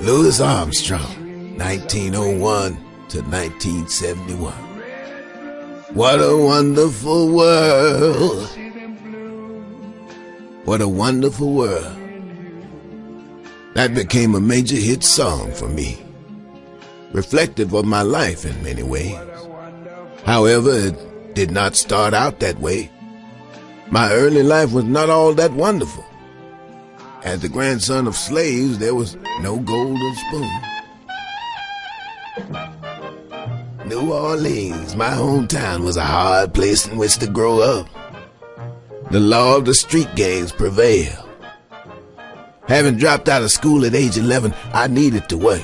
Louis Armstrong, 1901 to 1971. What a wonderful world. What a wonderful world. That became a major hit song for me, reflective of my life in many ways. However, it did not start out that way. My early life was not all that wonderful. As the grandson of slaves, there was no golden spoon. New Orleans, my hometown, was a hard place in which to grow up. The law of the street gangs prevailed. Having dropped out of school at age 11, I needed to work.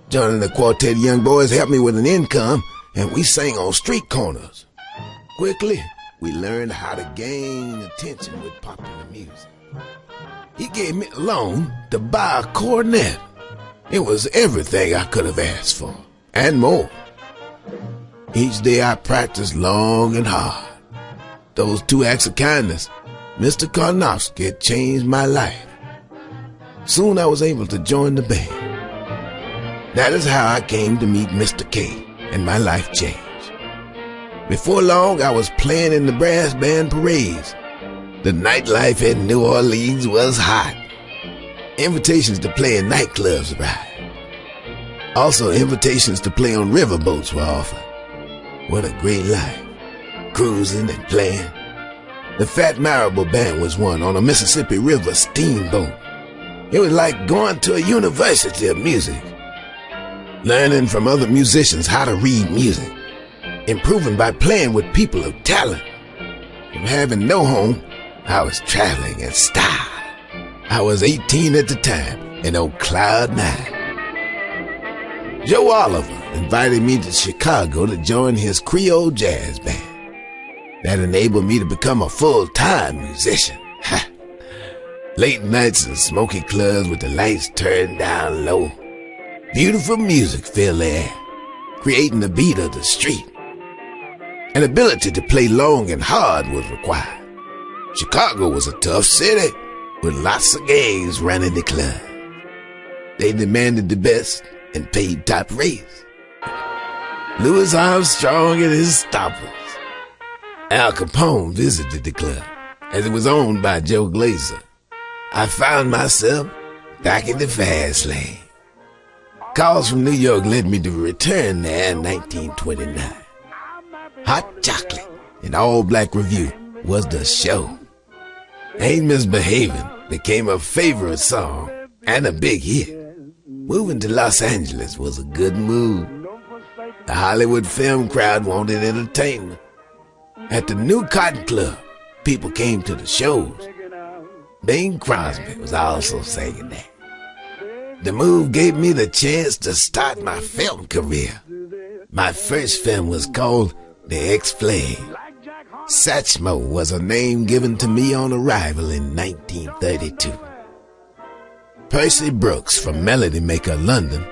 Joining a quartet of young boys helped me with an income, and we sang on street corners. Quickly, we learned how to gain attention with popular music. He gave me a loan to buy a cornet. It was everything I could have asked for, and more. Each day I practiced long and hard. Those 2 acts of kindness, Mr. Karnofsky, had changed my life. Soon I was able to join the band. That is how I came to meet Mr. K, and my life changed. Before long, I was playing in the brass band parades. The nightlife in New Orleans was hot. Invitations to play in nightclubs arrived. Also, invitations to play on riverboats were offered. What a great life, cruising and playing. The Fat Marable Band was one on a Mississippi River steamboat. It was like going to a university of music, learning from other musicians how to read music, improving by playing with people of talent. From having no home, I was traveling in style. I was 18 at the time and on cloud 9. Joe Oliver invited me to Chicago to join his Creole jazz band. That enabled me to become a full-time musician. Late nights in smoky clubs with the lights turned down low. Beautiful music filled the air, creating the beat of the street. An ability to play long and hard was required. Chicago was a tough city with lots of gangs running the club. They demanded the best and paid top rates. Louis Armstrong and his stoppers. Al Capone visited the club, as it was owned by Joe Glazer. I found myself back in the fast lane. Calls from New York led me to return there in 1929. Hot Chocolate, an all-black review, was the show. Ain't Misbehavin' became a favorite song and a big hit. Moving to Los Angeles was a good move. The Hollywood film crowd wanted entertainment. At the New Cotton Club, people came to the shows. Bing Crosby was also singing there. The move gave me the chance to start my film career. My first film was called The X-Flag. Satchmo was a name given to me on arrival in 1932. Percy Brooks from Melody Maker London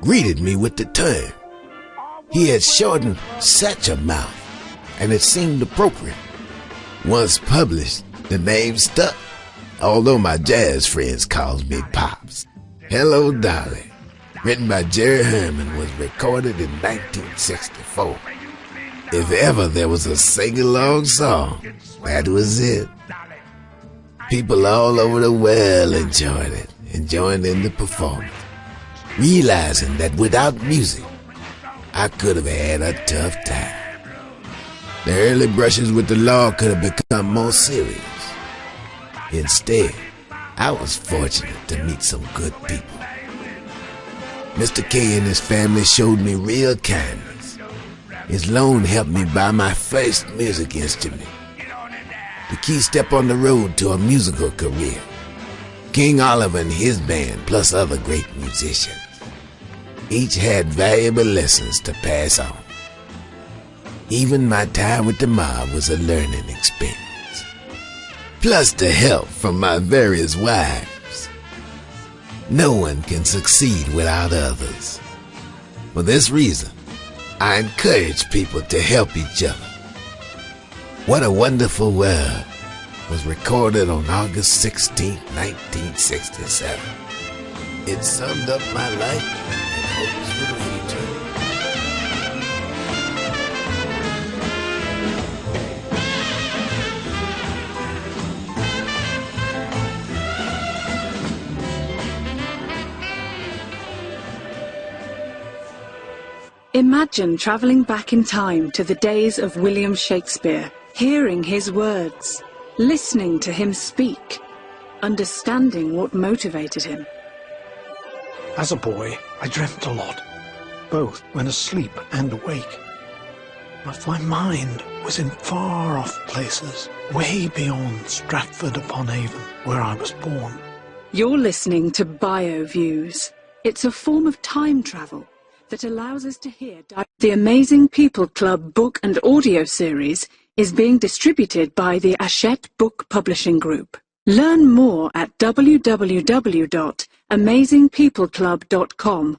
greeted me with the term. He had shortened Satchmo, and it seemed appropriate. Once published, the name stuck, although my jazz friends called me Pops. Hello, Dolly, written by Jerry Herman, was recorded in 1964. If ever there was a sing-along song, that was it. People all over the world enjoyed it and joined in the performance, realizing that without music, I could have had a tough time. The early brushes with the law could have become more serious. Instead, I was fortunate to meet some good people. Mr. K and his family showed me real kindness. His loan helped me buy my first music instrument, the key step on the road to a musical career. King Oliver and his band, plus other great musicians, each had valuable lessons to pass on. Even my time with the mob was a learning experience, plus the help from my various wives. No one can succeed without others. For this reason, I encourage people to help each other. What a Wonderful World was recorded on August 16, 1967. It summed up my life and hopes for the future. Imagine travelling back in time to the days of William Shakespeare, hearing his words, listening to him speak, understanding what motivated him. As a boy, I dreamt a lot, both when asleep and awake. But my mind was in far-off places, way beyond Stratford-upon-Avon, where I was born. You're listening to BioViews. It's a form of time travel that allows us to hear. The Amazing People Club book and audio series is being distributed by the Hachette Book Publishing Group. Learn more at www.amazingpeopleclub.com